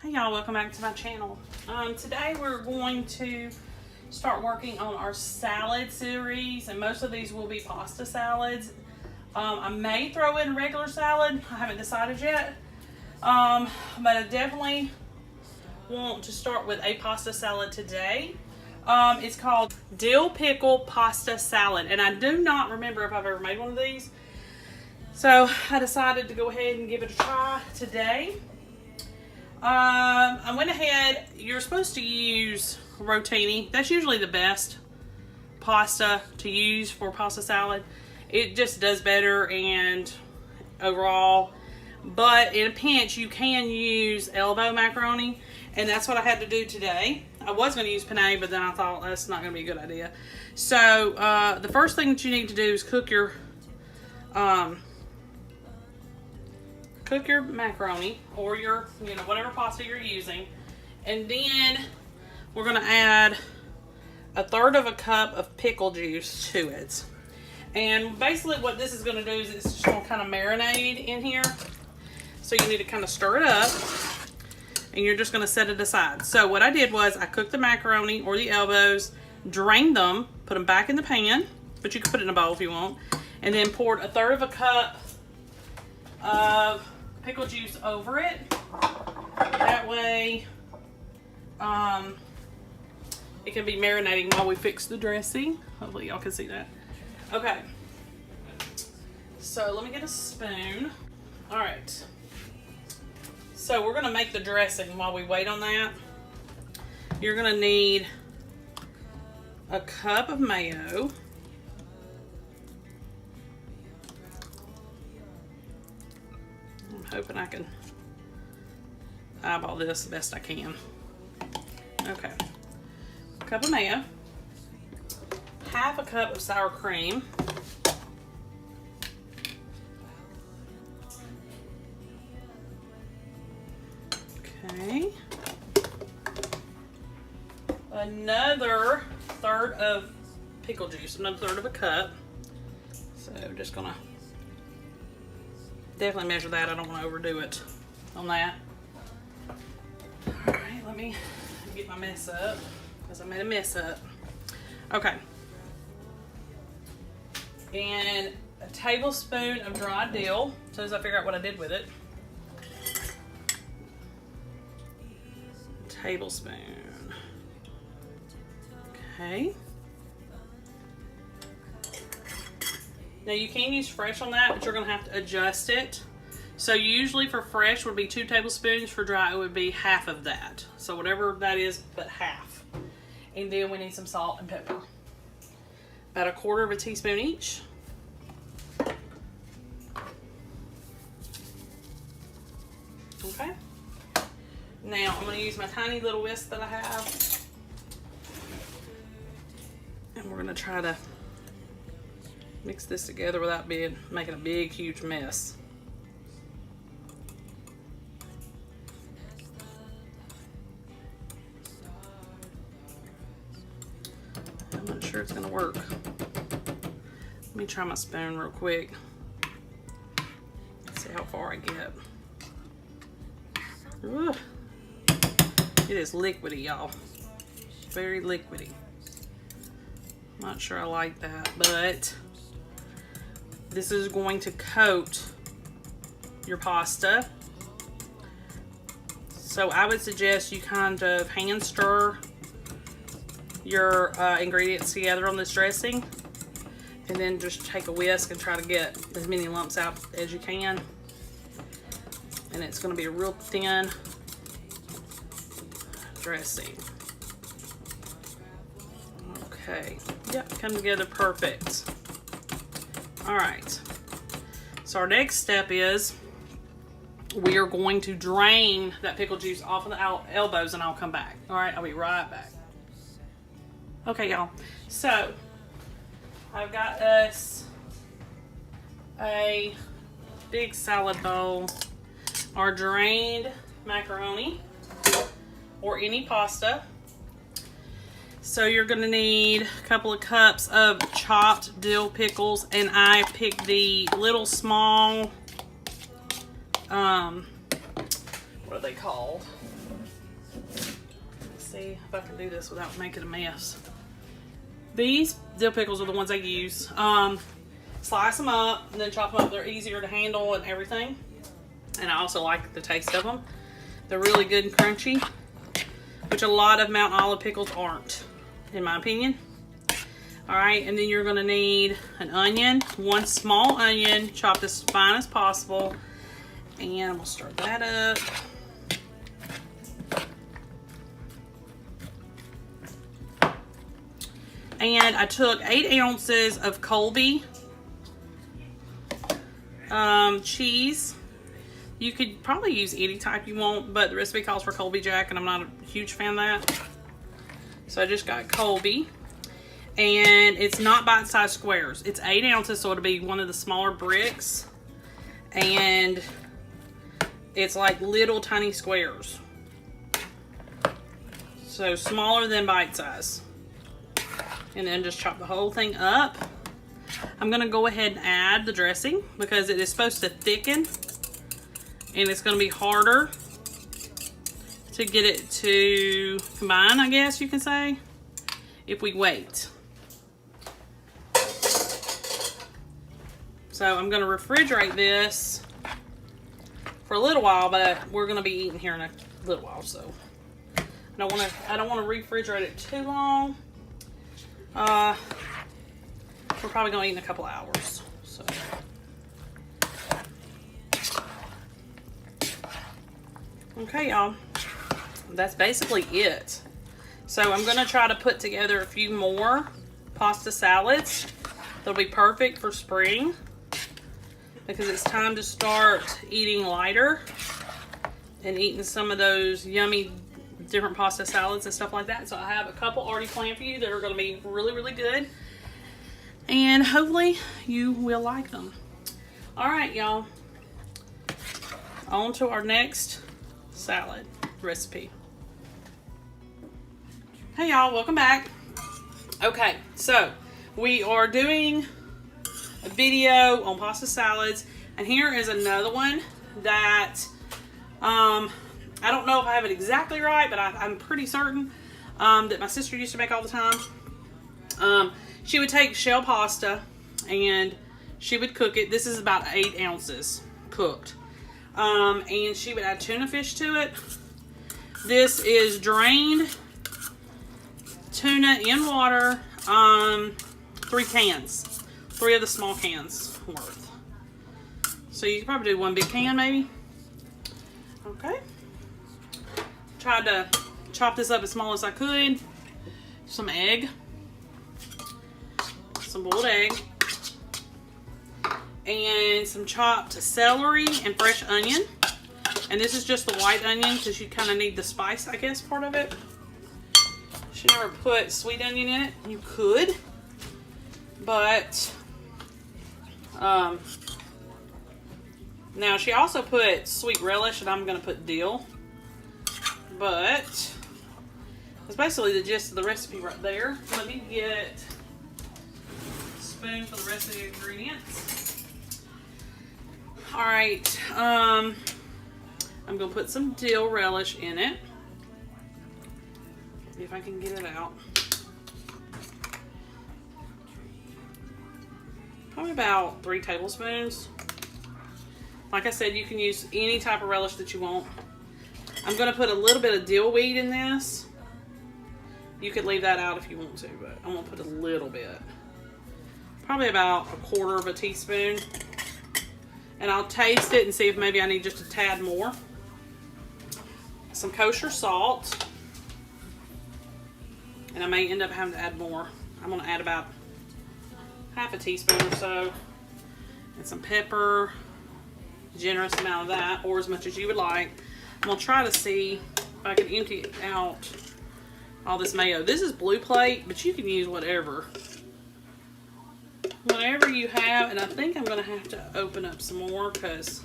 Hey y'all, welcome back to my channel. Today we're going to start working on our salad series, and most of these will be pasta salads. I may throw in regular salad, I haven't decided yet, but I definitely want to start with a pasta salad today. It's called dill pickle pasta salad, and I do not remember if I've ever made one of these, so I decided to go ahead and give it a try today. I went ahead, you're supposed to use rotini. That's usually the best pasta to use for pasta salad. It just does better and overall, but in a pinch you can use elbow macaroni, and that's what I had to do today. I was going to use penne, but then I thought that's not going to be a good idea. So the first thing that you need to do is cook your macaroni or your, whatever pasta you're using. And then we're going to add 1/3 of a cup of pickle juice to it. And basically what this is going to do is it's just going to kind of marinate in here. So you need to kind of stir it up, and you're just going to set it aside. So what I did was I cooked the macaroni or the elbows, drained them, put them back in the pan, but you can put it in a bowl if you want, and then poured 1/3 of a cup of pickle juice over it. That way it can be marinating while we fix the dressing. Hopefully y'all can see that. Okay, so let me get a spoon. All right, so we're gonna make the dressing while we wait on that. You're gonna need a cup of mayo, hoping I can eyeball this the best I can. Okay, a cup of mayo, 1/2 cup of sour cream, okay, another 1/3 of pickle juice, another 1/3 of a cup. So just gonna definitely measure that. I don't want to overdo it on that. All right, let me get my mess up because I made a mess up. Okay, and a tablespoon of dried dill, as soon as I figure out what I did with it. Tablespoon. Okay. Now you can use fresh on that, but you're gonna have to adjust it. So usually for fresh would be 2 tablespoons, for dry it would be 1/2 of that. So whatever that is, but 1/2. And then we need some salt and pepper. About 1/4 of a teaspoon each. Okay. Now I'm gonna use my tiny little whisk that I have. And we're gonna try to mix this together without making a big, huge mess. I'm not sure it's gonna work. Let me try my spoon real quick. See how far I get. Ugh. It is liquidy, y'all. Very liquidy. Not sure I like that, but this is going to coat your pasta. So I would suggest you kind of hand stir your ingredients together on this dressing, and then just take a whisk and try to get as many lumps out as you can. And it's going to be a real thin dressing. Okay, yep, come together perfect. All right, so our next step is we are going to drain that pickle juice off of the elbows, and I'll come back. All right, I'll be right back. Okay, y'all, so I've got us a big salad bowl, our drained macaroni or any pasta. So you're gonna need a couple of cups of chopped dill pickles, and I picked the little small, what are they called? see if I can do this without making a mess. These dill pickles are the ones I use. Slice them up and then chop them up. They're easier to handle and everything. And I also like the taste of them. They're really good and crunchy, which a lot of Mount Olive pickles aren't, in my opinion. All right, and then you're gonna need an onion, one small onion, chopped as fine as possible. And we'll start that up. And I took 8 ounces of Colby cheese. You could probably use any type you want, but the recipe calls for Colby Jack, and I'm not a huge fan of that. So I just got Colby. And it's not bite-sized squares. It's 8 ounces, so it'll be one of the smaller bricks. And it's like little tiny squares. So smaller than bite size. And then just chop the whole thing up. I'm gonna go ahead and add the dressing because it is supposed to thicken. And it's gonna be harder to get it to combine, I guess you can say, if we wait. So I'm gonna refrigerate this for a little while, but we're gonna be eating here in a little while, so I don't wanna refrigerate it too long. We're probably gonna eat in a couple hours. So okay, y'all, that's basically it. So I'm gonna try to put together a few more pasta salads. They'll be perfect for spring because it's time to start eating lighter and eating some of those yummy different pasta salads and stuff like that. So I have a couple already planned for you that are going to be really, really good. And hopefully you will like them. All right, y'all. On to our next salad recipe. Hey, y'all. Welcome back. Okay, so we are doing a video on pasta salads. And here is another one that I don't know if I have it exactly right, but I'm pretty certain that my sister used to make all the time. She would take shell pasta and she would cook it. This is about 8 ounces cooked. And she would add tuna fish to it. This is drained tuna in water, 3 cans. 3 of the small cans worth. So you could probably do 1 big can maybe. Okay. Tried to chop this up as small as I could. Some egg. Some boiled egg. And some chopped celery and fresh onion. And this is just the white onion because you kind of need the spice, I guess, part of it. She never put sweet onion in it. You could. But now she also put sweet relish, and I'm going to put dill. But that's basically the gist of the recipe right there. Let me get a spoon for the rest of the ingredients. Alright, I'm going to put some dill relish in it. See if I can get it out. Probably about 3 tablespoons. Like I said, you can use any type of relish that you want. I'm going to put a little bit of dill weed in this. You could leave that out if you want to, but I'm going to put a little bit. Probably about 1/4 teaspoon. And I'll taste it and see if maybe I need just a tad more. Some kosher salt. And I may end up having to add more. I'm going to add about 1/2 teaspoon or so. And some pepper. Generous amount of that, or as much as you would like. I'm going to try to see if I can empty out all this mayo. This is Blue Plate, but you can use whatever. Whatever you have, and I think I'm going to have to open up some more because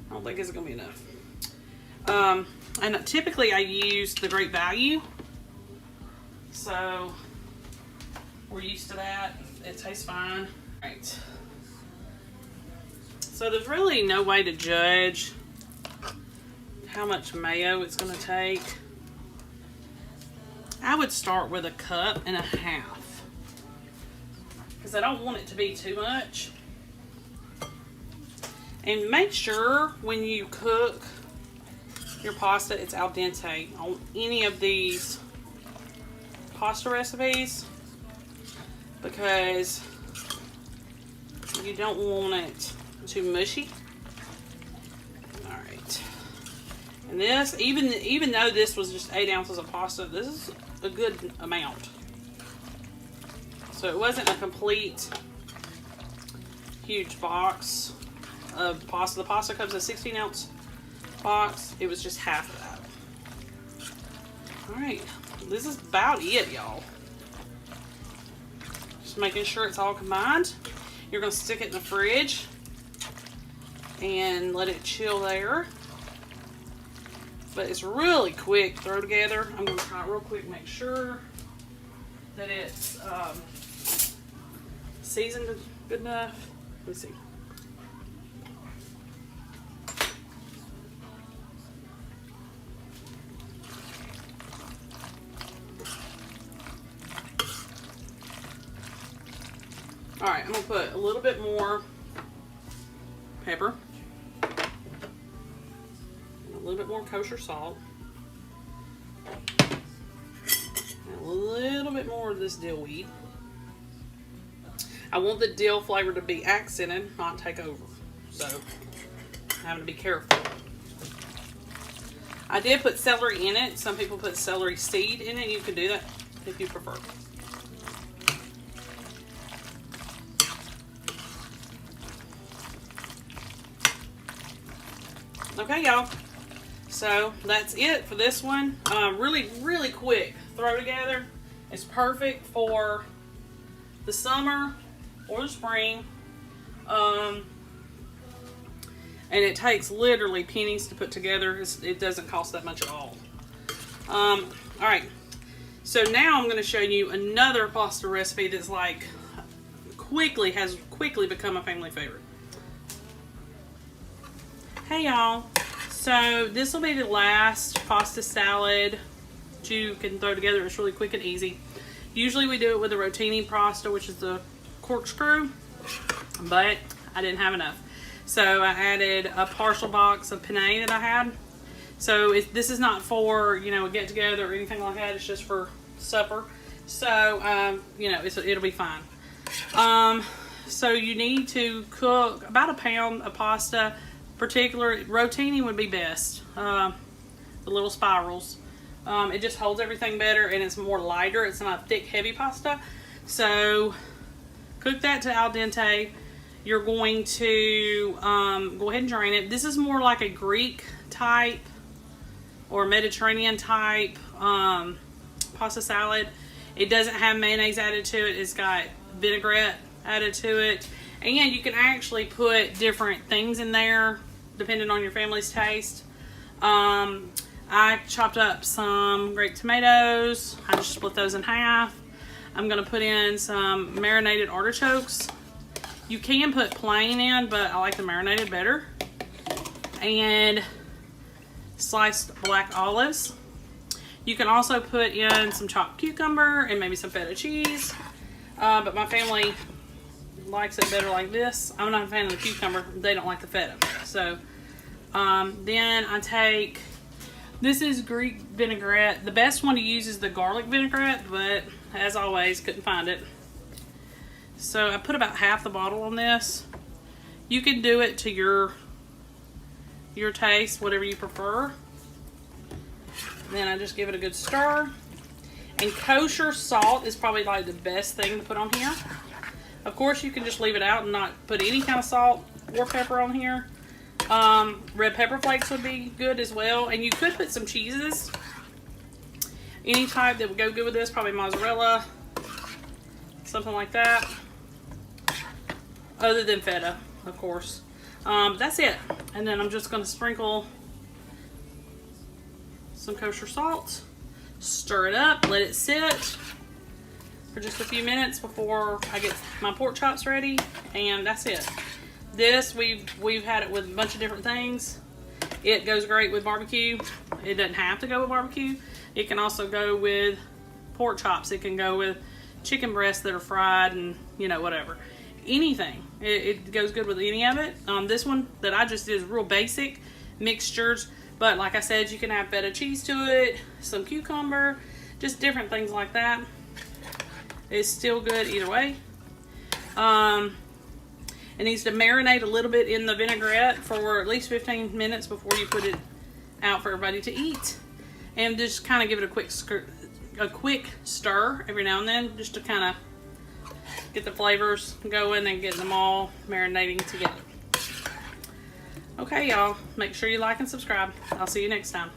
I don't think it's going to be enough. And typically I use the Great Value, so we're used to that. It tastes fine. All right. So there's really no way to judge how much mayo it's going to take. I would start with 1.5 cups because I don't want it to be too much. And make sure when you cook your pasta, it's al dente on any of these pasta recipes, because you don't want it too mushy. All right. And this, even though this was just 8 ounces of pasta, this is a good amount. So it wasn't a complete huge box of pasta. The pasta comes in a 16-ounce box. It was just half of that. All right, this is about it, y'all. Just making sure it's all combined. You're gonna stick it in the fridge and let it chill there. But it's really quick. Throw together. I'm gonna try it real quick. Make sure that it's seasoned good enough. Let me see. All right, I'm gonna put a little bit more pepper, and a little bit more kosher salt, and a little bit more of this dill weed. I want the dill flavor to be accented, not take over. So, I'm having to be careful. I did put celery in it. Some people put celery seed in it. You can do that if you prefer. Okay, y'all. So that's it for this one. Really, really quick throw together. It's perfect for the summer or the spring. And it takes literally pennies to put together. It doesn't cost that much at all. All right. So now I'm going to show you another pasta recipe that's like has quickly become a family favorite. Hey y'all, so this will be the last pasta salad that you can throw together. It's really quick and easy. Usually we do it with a rotini pasta, which is the corkscrew, but I didn't have enough. So I added a partial box of penne that I had. So this is not for, a get together or anything like that. It's just for supper. So, it'll be fine. So you need to cook about 1 pound of pasta. Particular rotini would be best. The little spirals. It just holds everything better and it's more lighter. It's not a thick, heavy pasta. So cook that to al dente. You're going to go ahead and drain it. This is more like a Greek type or Mediterranean type pasta salad. It doesn't have mayonnaise added to it. It's got vinaigrette added to it. And you can actually put different things in there depending on your family's taste. I chopped up some grape tomatoes. I just split those in half. I'm gonna put in some marinated artichokes. You can put plain in, but I like the marinated better. And sliced black olives. You can also put in some chopped cucumber and maybe some feta cheese. But my family likes it better like this. I'm not a fan of the cucumber. They don't like the feta. So then I take, this is Greek vinaigrette. The best one to use is the garlic vinaigrette, but as always, couldn't find it. So I put about half the bottle on this. You can do it to your taste, whatever you prefer. Then I just give it a good stir. And kosher salt is probably like the best thing to put on here. Of course, you can just leave it out and not put any kind of salt or pepper on here. Red pepper flakes would be good as well. And you could put some cheeses. Any type that would go good with this, probably mozzarella, something like that. Other than feta, of course. That's it. And then I'm just going to sprinkle some kosher salt. Stir it up, let it sit for just a few minutes before I get my pork chops ready, and that's it. This, we've had it with a bunch of different things. It goes great with barbecue. It doesn't have to go with barbecue. It can also go with pork chops. It can go with chicken breasts that are fried and, you know, whatever. Anything. It goes good with any of it. This one that I just did is real basic mixtures. But like I said, you can add feta cheese to it, some cucumber, just different things like that. It's still good either way. It needs to marinate a little bit in the vinaigrette for at least 15 minutes before you put it out for everybody to eat. And just kind of give it a quick stir every now and then, just to kind of get the flavors going and get them all marinating together. Okay, y'all, make sure you like and subscribe. I'll see you next time.